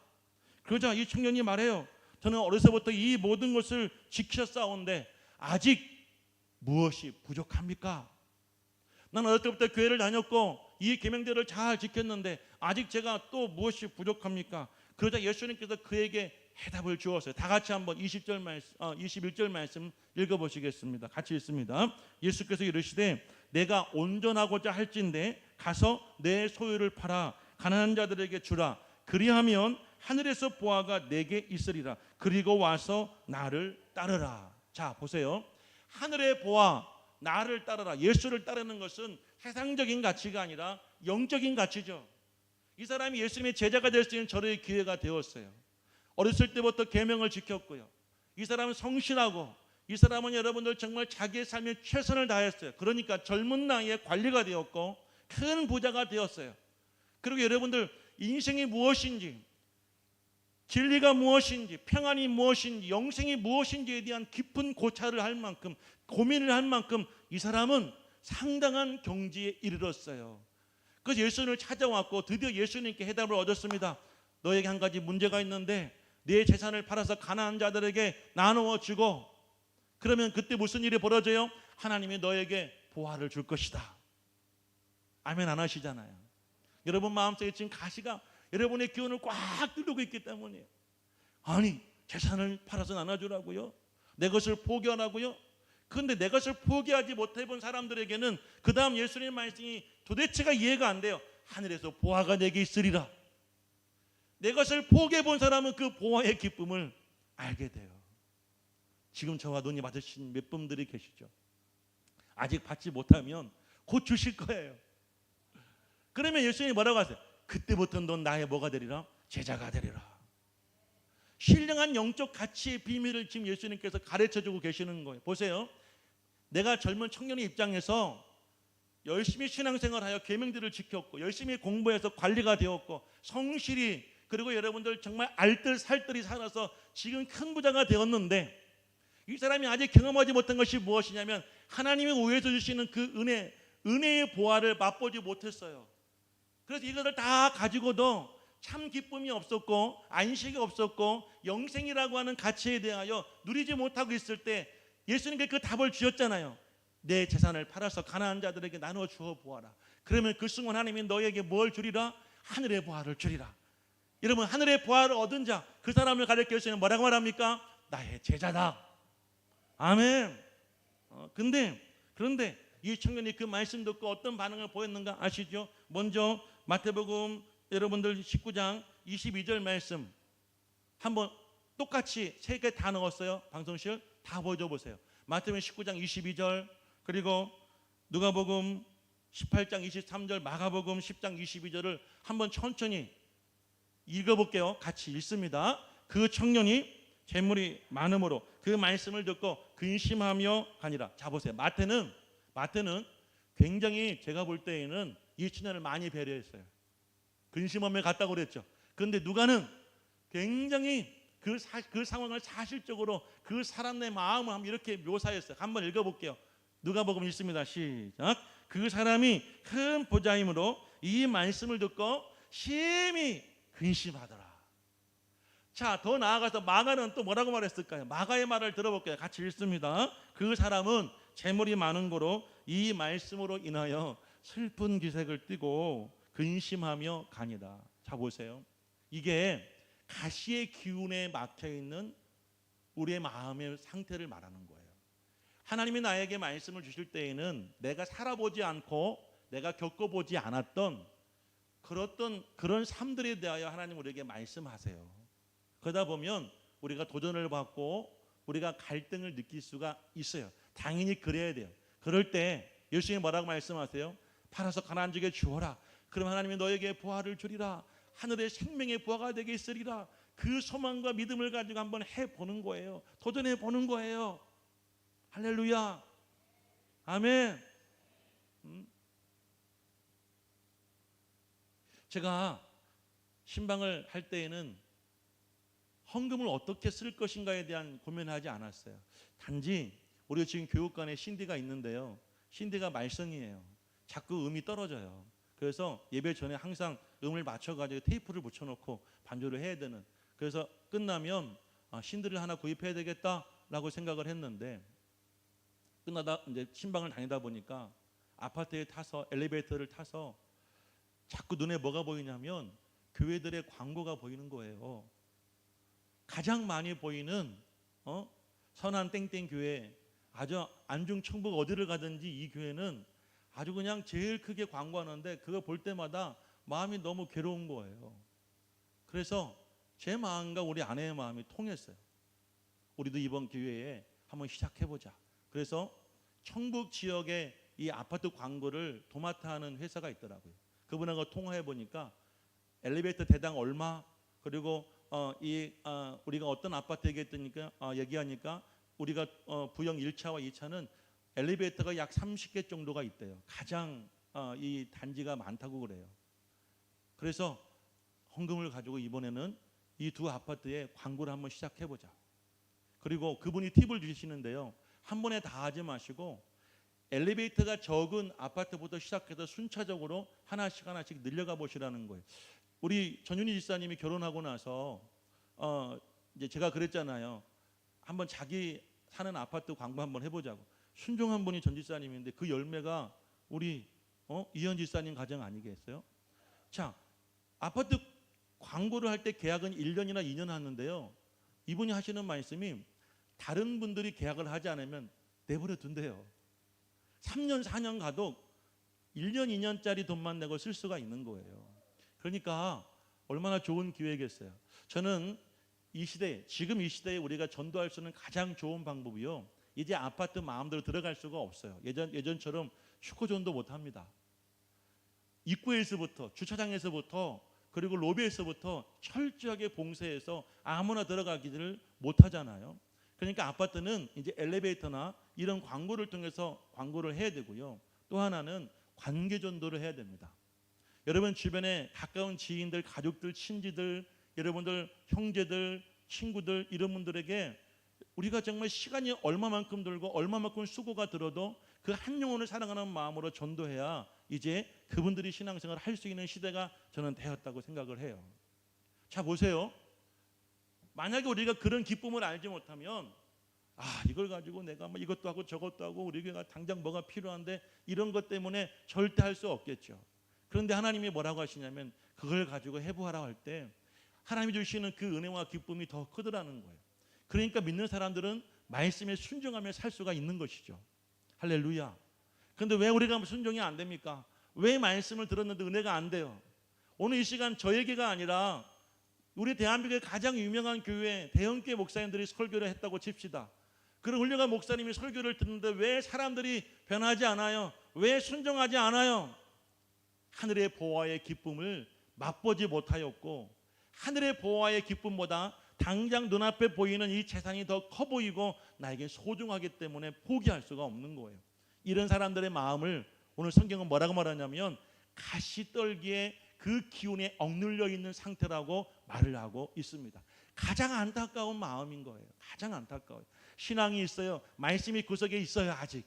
S1: 그러자 이 청년이 말해요. 저는 어려서부터 이 모든 것을 지켰사온데 아직 무엇이 부족합니까? 나는 어릴 때부터 교회를 다녔고 이 계명들을 잘 지켰는데 아직 제가 또 무엇이 부족합니까? 그러자 예수님께서 그에게 해답을 주었어요. 다 같이 한번 21절 말씀 읽어보시겠습니다. 같이 읽습니다. 예수께서 이르시되 내가 온전하고자 할진대 가서 내 소유를 팔아 가난한 자들에게 주라. 그리하면 하늘에서 보화가 내게 있으리라. 그리고 와서 나를 따르라. 자, 보세요. 하늘의 보화, 나를 따르라. 예수를 따르는 것은 세상적인 가치가 아니라 영적인 가치죠. 이 사람이 예수님의 제자가 될 수 있는 저의 기회가 되었어요. 어렸을 때부터 계명을 지켰고요. 이 사람은 성실하고 이 사람은 여러분들 정말 자기의 삶에 최선을 다했어요. 그러니까 젊은 나이에 관리가 되었고 큰 부자가 되었어요. 그리고 여러분들 인생이 무엇인지, 진리가 무엇인지, 평안이 무엇인지, 영생이 무엇인지에 대한 깊은 고찰을 할 만큼, 고민을 할 만큼 이 사람은 상당한 경지에 이르렀어요. 그래서 예수님을 찾아왔고 드디어 예수님께 해답을 얻었습니다. 너에게 한 가지 문제가 있는데 내 재산을 팔아서 가난한 자들에게 나누어 주고 그러면 그때 무슨 일이 벌어져요? 하나님이 너에게 보화를 줄 것이다. 아멘 안 하시잖아요. 여러분 마음속에 지금 가시가 여러분의 기운을 꽉 누르고 있기 때문이에요. 아니 재산을 팔아서 나눠주라고요? 내 것을 포기하라고요? 그런데 내 것을 포기하지 못해본 사람들에게는 그 다음 예수님의 말씀이 도대체가 이해가 안 돼요. 하늘에서 보화가 내게 있으리라. 내 것을 포기해본 사람은 그 보화의 기쁨을 알게 돼요. 지금 저와 논의 받으신 몇 분들이 계시죠. 아직 받지 못하면 곧 주실 거예요. 그러면 예수님이 뭐라고 하세요? 그때부터는 넌 나의 뭐가 되리라? 제자가 되리라. 신령한 영적 가치의 비밀을 지금 예수님께서 가르쳐주고 계시는 거예요. 보세요. 내가 젊은 청년의 입장에서 열심히 신앙생활하여 계명들을 지켰고 열심히 공부해서 관리가 되었고 성실히, 그리고 여러분들 정말 알뜰살뜰히 살아서 지금 큰 부자가 되었는데, 이 사람이 아직 경험하지 못한 것이 무엇이냐면 하나님이 위에서 주시는 그 은혜의 보화를 맛보지 못했어요. 그래서 이것을 다 가지고도 참 기쁨이 없었고 안식이 없었고 영생이라고 하는 가치에 대하여 누리지 못하고 있을 때 예수님께 그 답을 주셨잖아요. 내 재산을 팔아서 가난한 자들에게 나누어 주어 보아라. 그러면 그 순간 하나님이 너에게 뭘 주리라? 하늘의 보화를 주리라. 여러분, 하늘의 보화를 얻은 자, 그 사람을 가리켜 예수님은 뭐라고 말합니까? 나의 제자다. 아멘. 그런데 이 청년이 그 말씀 듣고 어떤 반응을 보였는가 아시죠? 먼저 마태복음 여러분들 19장 22절 말씀 한번 똑같이 세 개 다 넣었어요. 방송실 다 보여줘 보세요. 마태복음 19장 22절, 그리고 누가복음 18장 23절, 마가복음 10장 22절을 한번 천천히 읽어볼게요. 같이 읽습니다. 그 청년이 재물이 많음으로 그 말씀을 듣고 근심하며 가니라. 자 보세요. 마태는 굉장히 제가 볼 때에는 이 청년을 많이 배려했어요. 근심하며 갔다고 그랬죠. 그런데 누가는 굉장히 그 상황을 사실적으로 그 사람의 마음을 한번 이렇게 묘사했어요. 한번 읽어볼게요. 누가복음 읽습니다. 시작. 그 사람이 큰 부자이므로 이 말씀을 듣고 심히 근심하더라. 자, 더 나아가서 마가는 또 뭐라고 말했을까요? 마가의 말을 들어볼게요. 같이 읽습니다. 그 사람은 재물이 많은 고로 이 말씀으로 인하여 슬픈 기색을 띠고 근심하며 가니라. 자 보세요. 이게 가시의 기운에 막혀있는 우리의 마음의 상태를 말하는 거예요. 하나님이 나에게 말씀을 주실 때에는 내가 살아보지 않고 내가 겪어보지 않았던 그런 삶들에 대하여 하나님 우리에게 말씀하세요. 그러다 보면 우리가 도전을 받고 우리가 갈등을 느낄 수가 있어요. 당연히 그래야 돼요. 그럴 때 예수님이 뭐라고 말씀하세요? 팔아서 가난한 자에게 주어라. 그럼 하나님이 너에게 보화를 주리라. 하늘의 생명의 보화가 되게 있으리라. 그 소망과 믿음을 가지고 한번 해보는 거예요. 도전해 보는 거예요. 할렐루야. 아멘. 제가 신방을 할 때에는 헌금을 어떻게 쓸 것인가에 대한 고민을 하지 않았어요. 단지 우리가 지금 교육관에 신디가 있는데요. 신디가 말썽이에요. 자꾸 음이 떨어져요. 그래서 예배 전에 항상 음을 맞춰가지고 테이프를 붙여놓고 반주를 해야 되는. 그래서 끝나면 신디를 하나 구입해야 되겠다라고 생각을 했는데, 끝나다 이제 신방을 다니다 보니까 아파트에 타서 엘리베이터를 타서 자꾸 눈에 뭐가 보이냐면 교회들의 광고가 보이는 거예요. 가장 많이 보이는 선한 땡땡 교회, 아주 안중 청북 어디를 가든지 이 교회는 아주 그냥 제일 크게 광고하는데 그거 볼 때마다 마음이 너무 괴로운 거예요. 그래서 제 마음과 우리 아내의 마음이 통했어요. 우리도 이번 기회에 한번 시작해보자. 그래서 청북 지역에 이 아파트 광고를 도맡아 하는 회사가 있더라고요. 그분하고 통화해 보니까 엘리베이터 대당 얼마, 그리고 우리가 어떤 아파트 얘기하니까 우리가 부영 1차와 2차는 엘리베이터가 약 30개 정도가 있대요. 가장 이 단지가 많다고 그래요. 그래서 헌금을 가지고 이번에는 이 두 아파트에 광고를 한번 시작해보자. 그리고 그분이 팁을 주시는데요. 한 번에 다 하지 마시고 엘리베이터가 적은 아파트부터 시작해서 순차적으로 하나씩 늘려가 보시라는 거예요. 우리 전윤희 집사님이 결혼하고 나서 이제 제가 그랬잖아요. 한번 자기 사는 아파트 광고 한번 해보자고. 순종한 분이 전 집사님인데 그 열매가 우리 이현 집사님 가정 아니겠어요? 자, 아파트 광고를 할 때 계약은 1년이나 2년 하는데요. 이분이 하시는 말씀이 다른 분들이 계약을 하지 않으면 내버려 둔대요. 3년 4년 가도 1년 2년짜리 돈만 내고 쓸 수가 있는 거예요. 그러니까 얼마나 좋은 기회겠어요. 저는 지금 이 시대에 우리가 전도할 수 있는 가장 좋은 방법이요. 이제 아파트 마음대로 들어갈 수가 없어요. 예전처럼 슈퍼존도 못 합니다. 입구에서부터, 주차장에서부터, 그리고 로비에서부터 철저하게 봉쇄해서 아무나 들어가기를 못 하잖아요. 그러니까 아파트는 이제 엘리베이터나 이런 광고를 통해서 광고를 해야 되고요. 또 하나는 관계 전도를 해야 됩니다. 여러분 주변에 가까운 지인들, 가족들, 친지들, 여러분들 형제들, 친구들 이런 분들에게 우리가 정말 시간이 얼마만큼 들고 얼마만큼 수고가 들어도 그 한 영혼을 사랑하는 마음으로 전도해야 이제 그분들이 신앙생활을 할 수 있는 시대가 저는 되었다고 생각을 해요. 자 보세요. 만약에 우리가 그런 기쁨을 알지 못하면 이걸 가지고 내가 뭐 이것도 하고 저것도 하고 우리 교회가 당장 뭐가 필요한데 이런 것 때문에 절대 할 수 없겠죠. 그런데 하나님이 뭐라고 하시냐면 그걸 가지고 해보아라 할 때 하나님이 주시는 그 은혜와 기쁨이 더 크더라는 거예요. 그러니까 믿는 사람들은 말씀에 순종하며 살 수가 있는 것이죠. 할렐루야. 그런데 왜 우리가 순종이 안 됩니까? 왜 말씀을 들었는데 은혜가 안 돼요? 오늘 이 시간 저에게가 아니라 우리 대한민국의 가장 유명한 교회 대형교회 목사님들이 설교를 했다고 칩시다. 그런 훌륭한 목사님이 설교를 듣는데 왜 사람들이 변하지 않아요? 왜 순종하지 않아요? 하늘의 보화의 기쁨을 맛보지 못하였고 하늘의 보화의 기쁨보다 당장 눈앞에 보이는 이 재산이 더 커 보이고 나에게 소중하기 때문에 포기할 수가 없는 거예요. 이런 사람들의 마음을 오늘 성경은 뭐라고 말하냐면 가시떨기에 그 기운에 억눌려 있는 상태라고 말을 하고 있습니다. 가장 안타까운 마음인 거예요. 가장 안타까워요. 신앙이 있어요. 말씀이 구석에 있어요. 아직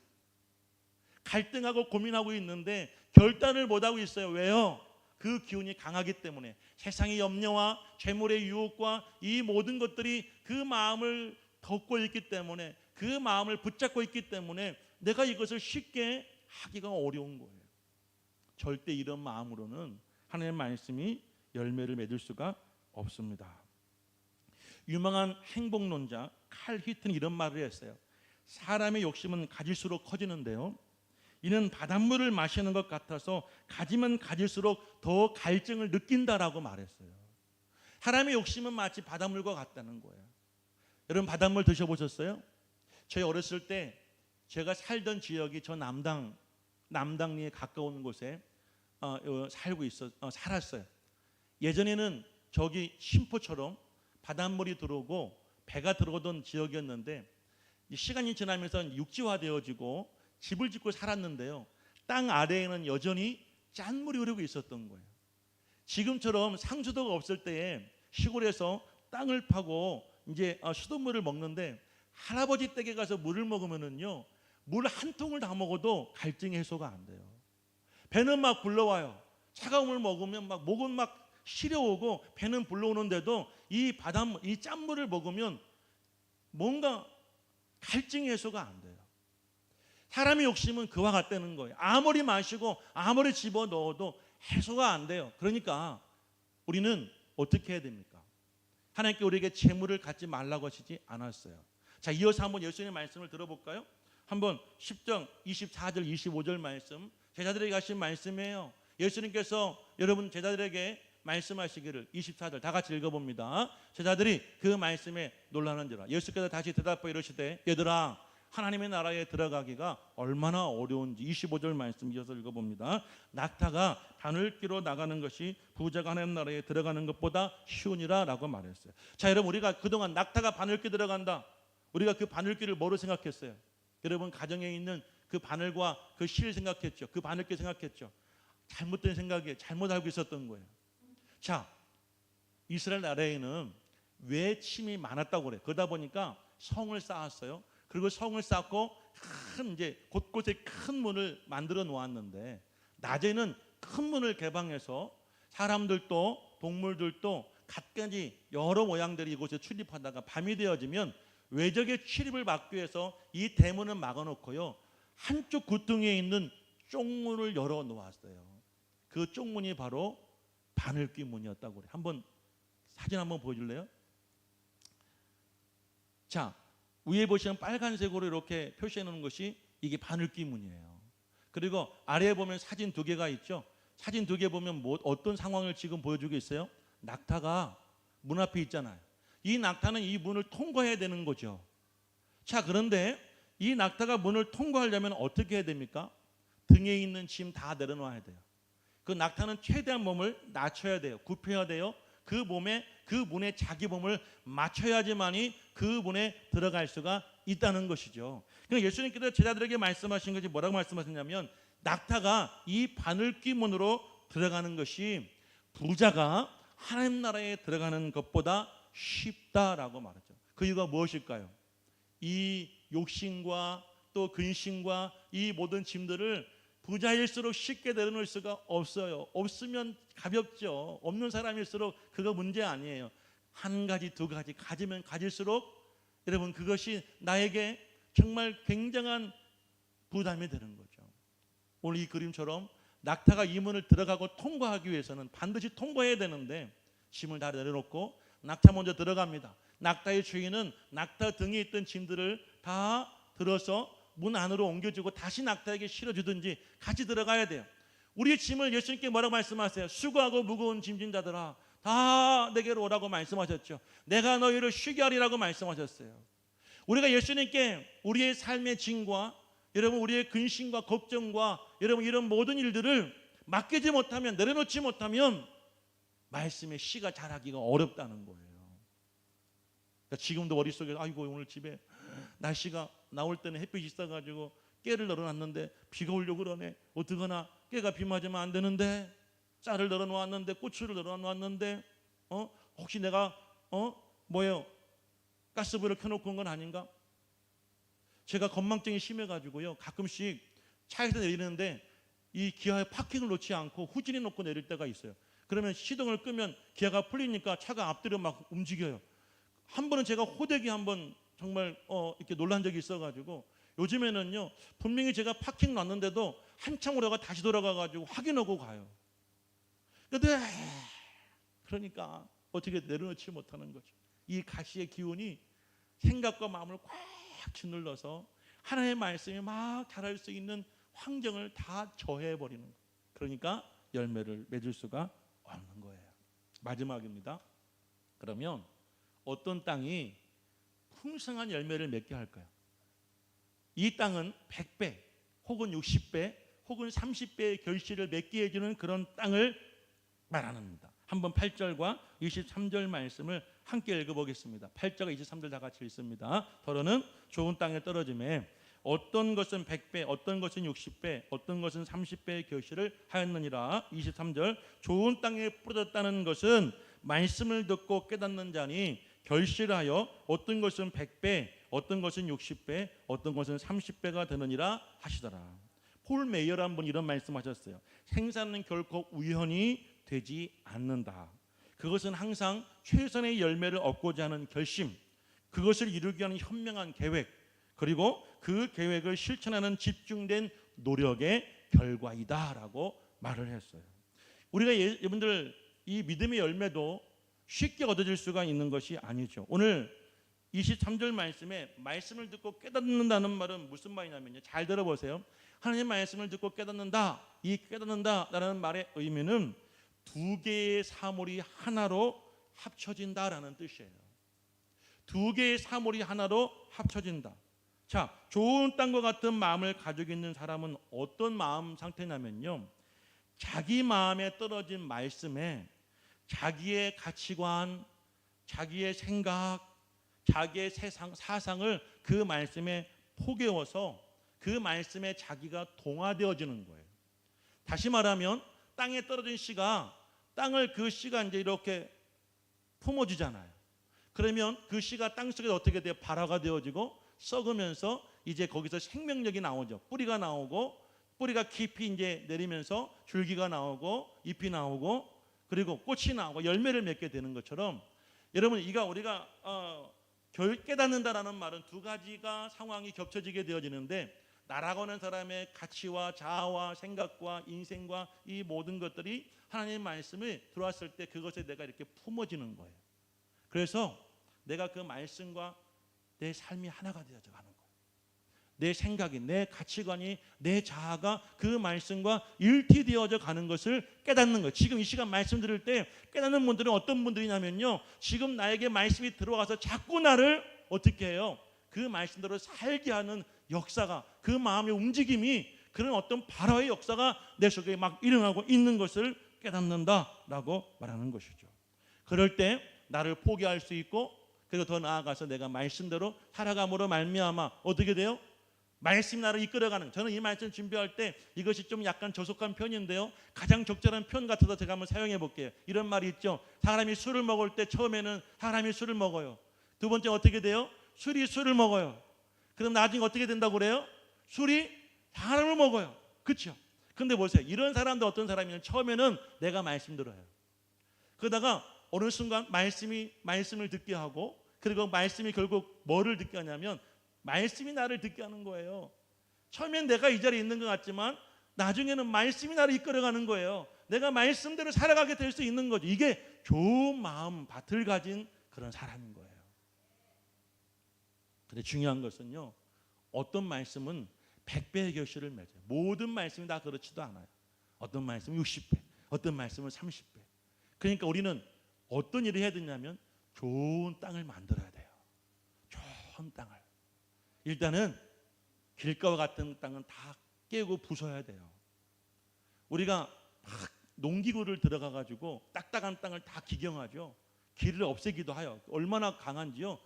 S1: 갈등하고 고민하고 있는데 결단을 못하고 있어요. 왜요? 그 기운이 강하기 때문에 세상의 염려와 재물의 유혹과 이 모든 것들이 그 마음을 덮고 있기 때문에 그 마음을 붙잡고 있기 때문에 내가 이것을 쉽게 하기가 어려운 거예요. 절대 이런 마음으로는 하나님의 말씀이 열매를 맺을 수가 없습니다. 유명한 행복론자 칼 히튼 이런 말을 했어요. 사람의 욕심은 가질수록 커지는데요, 이는 바닷물을 마시는 것 같아서 가지면 가질수록 더 갈증을 느낀다라고 말했어요. 사람의 욕심은 마치 바닷물과 같다는 거예요. 여러분 바닷물 드셔보셨어요? 저희 어렸을 때 제가 살던 지역이 저 남당리에 가까운 곳에 살았어요. 예전에는 저기 심포처럼 바닷물이 들어오고 배가 들어오던 지역이었는데 시간이 지나면서 육지화되어지고 집을 짓고 살았는데요, 땅 아래에는 여전히 짠물이 흐르고 있었던 거예요. 지금처럼 상수도가 없을 때에 시골에서 땅을 파고 이제 수돗물을 먹는데 할아버지 댁에 가서 물을 먹으면은요, 물 한 통을 다 먹어도 갈증 해소가 안 돼요. 배는 막 불러와요. 차가운 물 먹으면 막 목은 막 시려오고 배는 불러오는데도 이 바닷물, 이 짠물을 먹으면 뭔가 갈증 해소가 안 돼요. 사람의 욕심은 그와 같다는 거예요. 아무리 마시고 아무리 집어넣어도 해소가 안 돼요. 그러니까 우리는 어떻게 해야 됩니까? 하나님께 우리에게 재물을 갖지 말라고 하시지 않았어요. 자, 이어서 한번 예수님의 말씀을 들어볼까요? 한번 10장 24절 25절 말씀, 제자들에게 하신 말씀이에요. 예수님께서 여러분 제자들에게 말씀하시기를 24절 다 같이 읽어봅니다. 제자들이 그 말씀에 놀라는지라. 예수께서 다시 대답하여 이르시되 얘들아, 하나님의 나라에 들어가기가 얼마나 어려운지. 25절 말씀 이어서 읽어봅니다. 낙타가 바늘귀로 나가는 것이 부자가 하나님 나라에 들어가는 것보다 쉬우니라 라고 말했어요. 자, 여러분 우리가 그동안 낙타가 바늘귀 들어간다, 우리가 그 바늘귀를 뭐로 생각했어요? 여러분 가정에 있는 그 바늘과 그 실 생각했죠. 그 바늘귀 생각했죠. 잘못된 생각에 잘못 알고 있었던 거예요. 자, 이스라엘 나라에는 외침이 많았다고 그래요. 그러다 보니까 성을 쌓았어요. 그리고 성을 쌓고 큰 이제 곳곳에 큰 문을 만들어 놓았는데 낮에는 큰 문을 개방해서 사람들도 동물들도 갖가지 여러 모양들이 이곳에 출입하다가 밤이 되어지면 외적의 출입을 막기 위해서 이 대문을 막아놓고요, 한쪽 구덩이에 있는 쪽문을 열어 놓았어요. 그 쪽문이 바로 바늘귀 문이었다고 그래요. 한번 사진 한번 보여줄래요? 자, 위에 보시면 빨간색으로 이렇게 표시해 놓은 것이 이게 바늘귀 문이에요. 그리고 아래에 보면 사진 두 개가 있죠. 사진 두 개 보면 어떤 상황을 지금 보여주고 있어요? 낙타가 문 앞에 있잖아요. 이 낙타는 이 문을 통과해야 되는 거죠. 자, 그런데 이 낙타가 문을 통과하려면 어떻게 해야 됩니까? 등에 있는 짐 다 내려놔야 돼요. 그 낙타는 최대한 몸을 낮춰야 돼요. 굽혀야 돼요. 그 문에 자기 몸을 맞춰야지만이 그 문에 들어갈 수가 있다는 것이죠. 그러니까 예수님께서 제자들에게 말씀하신 것이 뭐라고 말씀하셨냐면 낙타가 이 바늘귀문으로 들어가는 것이 부자가 하나님 나라에 들어가는 것보다 쉽다라고 말하죠. 그 이유가 무엇일까요? 이 욕심과 또 근심과 이 모든 짐들을 부자일수록 쉽게 내려놓을 수가 없어요. 없으면 가볍죠. 없는 사람일수록 그거 문제 아니에요. 한 가지 두 가지 가지면 가질수록 여러분 그것이 나에게 정말 굉장한 부담이 되는 거죠. 오늘 이 그림처럼 낙타가 이 문을 들어가고 통과하기 위해서는 반드시 통과해야 되는데 짐을 다 내려놓고 낙타 먼저 들어갑니다. 낙타의 주인은 낙타 등에 있던 짐들을 다 들어서 문 안으로 옮겨주고 다시 낙타에게 실어주든지 같이 들어가야 돼요. 우리의 짐을 예수님께 뭐라고 말씀하세요? 수고하고 무거운 짐진 자들아 다 내게로 오라고 말씀하셨죠. 내가 너희를 쉬게 하리라고 말씀하셨어요. 우리가 예수님께 우리의 삶의 짐과 여러분 우리의 근심과 걱정과 여러분 이런 모든 일들을 맡기지 못하면 내려놓지 못하면 말씀의 씨가 자라기가 어렵다는 거예요. 그러니까 지금도 머릿속에 아이고 오늘 집에 날씨가 나올 때는 햇빛이 있어가지고 깨를 널어놨는데 비가 오려고 그러네. 어떡하나 깨가 비 맞으면 안 되는데 쌀을 널어놓았는데 고추를 널어놓았는데 혹시 내가 가스불을 켜놓고 온 건 아닌가? 제가 건망증이 심해가지고요 가끔씩 차에서 내리는데 이 기아에 파킹을 놓지 않고 후진해 놓고 내릴 때가 있어요. 그러면 시동을 끄면 기아가 풀리니까 차가 앞뒤로 막 움직여요. 한 번은 제가 호되게 한번 정말 이렇게 놀란 적이 있어가지고 요즘에는요 분명히 제가 파킹 놨는데도 한참 오다가 다시 돌아가가지고 확인하고 가요. 근데 그러니까 어떻게 내려놓지 못하는 거죠. 이 가시의 기운이 생각과 마음을 꽉 짓눌러서 하나님의 말씀이 막 자랄 수 있는 환경을 다 저해해버리는 거예요. 그러니까 열매를 맺을 수가 없는 거예요. 마지막입니다. 그러면 어떤 땅이 풍성한 열매를 맺게 할까요? 이 땅은 100배 혹은 60배 혹은 30배의 결실을 맺게 해주는 그런 땅을 말합니다. 한번 8절과 23절 말씀을 함께 읽어보겠습니다. 8절과 23절 다 같이 읽습니다. 더러는 좋은 땅에 떨어짐에 어떤 것은 100배 어떤 것은 60배 어떤 것은 30배의 결실을 하였느니라. 23절 좋은 땅에 뿌려졌다는 것은 말씀을 듣고 깨닫는 자니 결실하여 어떤 것은 100배 어떤 것은 60배 어떤 것은 30배가 되느니라 하시더라. 폴 메이어라는 분이 이런 말씀하셨어요. 생산은 결코 우연히 되지 않는다. 그것은 항상 최선의 열매를 얻고자 하는 결심, 그것을 이루기 위한 현명한 계획, 그리고 그 계획을 실천하는 집중된 노력의 결과이다라고 말을 했어요. 우리가 여러분들 이 믿음의 열매도 쉽게 얻어질 수가 있는 것이 아니죠. 오늘 23절 말씀에 말씀을 듣고 깨닫는다는 말은 무슨 말이냐면요. 잘 들어보세요. 하나님의 말씀을 듣고 깨닫는다. 이 깨닫는다라는 말의 의미는 두 개의 사물이 하나로 합쳐진다라는 뜻이에요. 두 개의 사물이 하나로 합쳐진다. 자, 좋은 땅과 같은 마음을 가지고 있는 사람은 어떤 마음 상태냐면요. 자기 마음에 떨어진 말씀에 자기의 가치관, 자기의 생각, 자기의 사상을 그 말씀에 포개워서 그 말씀에 자기가 동화되어지는 거예요. 다시 말하면 땅에 떨어진 씨가 땅을 그 씨가 이제 이렇게 품어주잖아요. 그러면 그 씨가 땅 속에 어떻게 돼요? 발화가 되어지고 썩으면서 이제 거기서 생명력이 나오죠. 뿌리가 나오고 뿌리가 깊이 이제 내리면서 줄기가 나오고 잎이 나오고 그리고 꽃이 나오고 열매를 맺게 되는 것처럼 여러분 우리가 깨닫는다라는 말은 두 가지가 상황이 겹쳐지게 되어지는데 나라고 하는 사람의 가치와 자아와 생각과 인생과 이 모든 것들이 하나님의 말씀이 들어왔을 때 그것에 내가 이렇게 품어지는 거예요. 그래서 내가 그 말씀과 내 삶이 하나가 되어져 가는 거예요. 내 생각이, 내 가치관이, 내 자아가 그 말씀과 일티되어져 가는 것을 깨닫는 거예요. 지금 이 시간 말씀 들을 때 깨닫는 분들은 어떤 분들이냐면요. 지금 나에게 말씀이 들어와서 자꾸 나를 어떻게 해요? 그 말씀대로 살게 하는 역사가, 그 마음의 움직임이, 그런 어떤 발화의 역사가 내 속에 막 일어나고 있는 것을 깨닫는다라고 말하는 것이죠. 그럴 때 나를 포기할 수 있고, 그리고 더 나아가서 내가 말씀대로 살아감으로 말미암아 어떻게 돼요? 말씀이 나를 이끌어가는. 저는 이 말씀 준비할 때 이것이 좀 약간 저속한 편인데요, 가장 적절한 편 같아서 제가 한번 사용해 볼게요. 이런 말이 있죠. 사람이 술을 먹을 때 처음에는 사람이 술을 먹어요. 두 번째 어떻게 돼요? 술이 술을 먹어요. 그럼 나중에 어떻게 된다고 그래요? 술이 사람을 먹어요. 그렇죠? 근데 보세요. 이런 사람도 어떤 사람이냐면 처음에는 내가 말씀 들어요. 그러다가 어느 순간 말씀을 듣게 하고, 그리고 말씀이 결국 뭐를 듣게 하냐면 말씀이 나를 듣게 하는 거예요. 처음엔 내가 이 자리에 있는 것 같지만 나중에는 말씀이 나를 이끌어가는 거예요. 내가 말씀대로 살아가게 될 수 있는 거죠. 이게 좋은 마음 밭을 가진 그런 사람인 거예요. 근데 중요한 것은요, 어떤 말씀은 100배의 결실을 맺어요. 모든 말씀이 다 그렇지도 않아요. 어떤 말씀은 60배, 어떤 말씀은 30배. 그러니까 우리는 어떤 일을 해야 되냐면 좋은 땅을 만들어야 돼요. 좋은 땅을. 일단은 길가와 같은 땅은 다 깨고 부숴야 돼요. 우리가 막 농기구를 들어가 가지고 딱딱한 땅을 다 기경하죠. 길을 없애기도 하여. 얼마나 강한지요.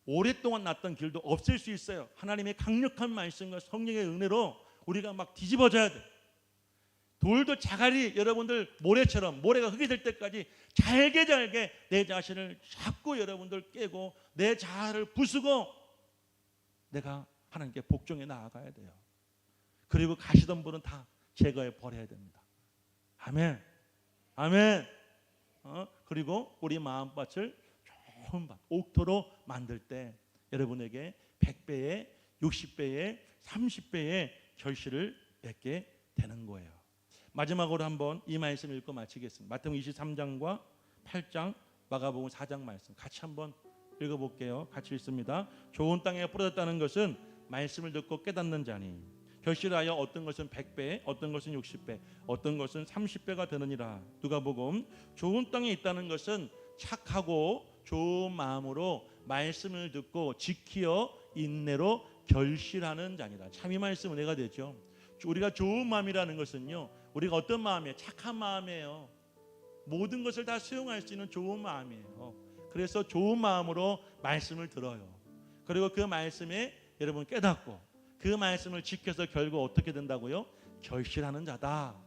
S1: 오랫동안 났던 길도 없앨 수 있어요. 하나님의 강력한 말씀과 성령의 은혜로 우리가 막 뒤집어져야 돼요. 돌도 자갈이 여러분들 모래처럼, 모래가 흙이 될 때까지 잘게 내 자신을 자꾸 여러분들 깨고 내 자아를 부수고 내가 하나님께 복종해 나아가야 돼요. 그리고 가시덤불은 다 제거해 버려야 됩니다. 아멘. 아멘. 그리고 우리 마음밭을 좋은 밭, 옥토로 만들 때 여러분에게 100배의, 60배의, 30배의 결실을 맺게 되는 거예요. 마지막으로 한번 이 말씀 읽고 마치겠습니다. 마태복음 23장과 8장, 마가복음 4장 말씀 같이 한번 읽어볼게요. 같이 읽습니다. 좋은 땅에 뿌려졌다는 것은 말씀을 듣고 깨닫는 자니 결실하여 어떤 것은 100배, 어떤 것은 60배, 어떤 것은 30배가 되느니라. 누가복음 좋은 땅에 있다는 것은 착하고 좋은 마음으로 말씀을 듣고 지키어 인내로 결실하는 자니라. 참 이 말씀 은혜가 되죠. 우리가 좋은 마음이라는 것은요, 우리가 어떤 마음이에요? 착한 마음이에요. 모든 것을 다 수용할 수 있는 좋은 마음이에요. 그래서 좋은 마음으로 말씀을 들어요. 그리고 그 말씀에 여러분 깨닫고 그 말씀을 지켜서 결국 어떻게 된다고요? 결실하는 자다.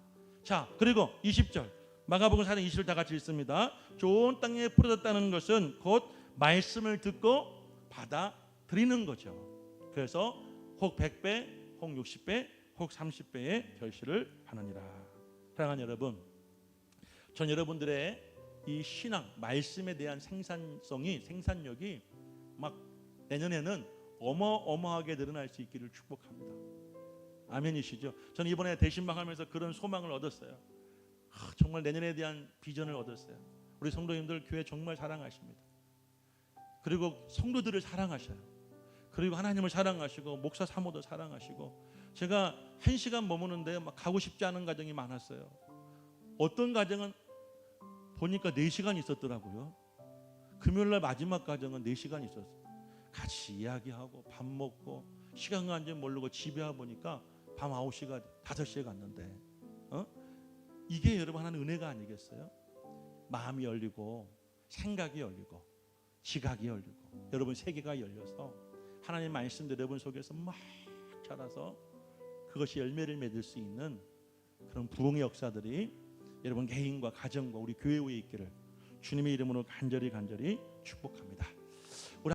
S1: 자, 그리고 20절 마가복음 4장 20절 다 같이 읽습니다. 좋은 땅에 뿌려졌다는 것은 곧 말씀을 듣고 받아들이는 거죠. 그래서 혹 100배, 혹 60배, 혹 30배의 결실을 하느니라. 사랑하는 여러분, 전 여러분들의 이 신앙, 말씀에 대한 생산력이 막 내년에는 어마어마하게 늘어날 수 있기를 축복합니다. 아멘이시죠? 저는 이번에 대신방하면서 그런 소망을 얻었어요. 정말 내년에 대한 비전을 얻었어요. 우리 성도님들 교회 정말 사랑하십니다. 그리고 성도들을 사랑하셔요. 그리고 하나님을 사랑하시고 목사 사모도 사랑하시고, 제가 1시간 머무는데 막 가고 싶지 않은 가정이 많았어요. 어떤 가정은 보니까 4시간 있었더라고요. 금요일날 마지막 가정은 4시간 있었어요. 같이 이야기하고 밥 먹고 시간 간 줄 모르고 집에 와보니까 밤 9시가 5시에 갔는데 이게 여러분 하나님 은혜가 아니겠어요? 마음이 열리고 생각이 열리고 지각이 열리고 여러분 세계가 열려서 하나님 말씀도 여러분 속에서 막 자라서 그것이 열매를 맺을 수 있는 그런 부흥의 역사들이 여러분 개인과 가정과 우리 교회 위에 있기를 주님의 이름으로 간절히 축복합니다.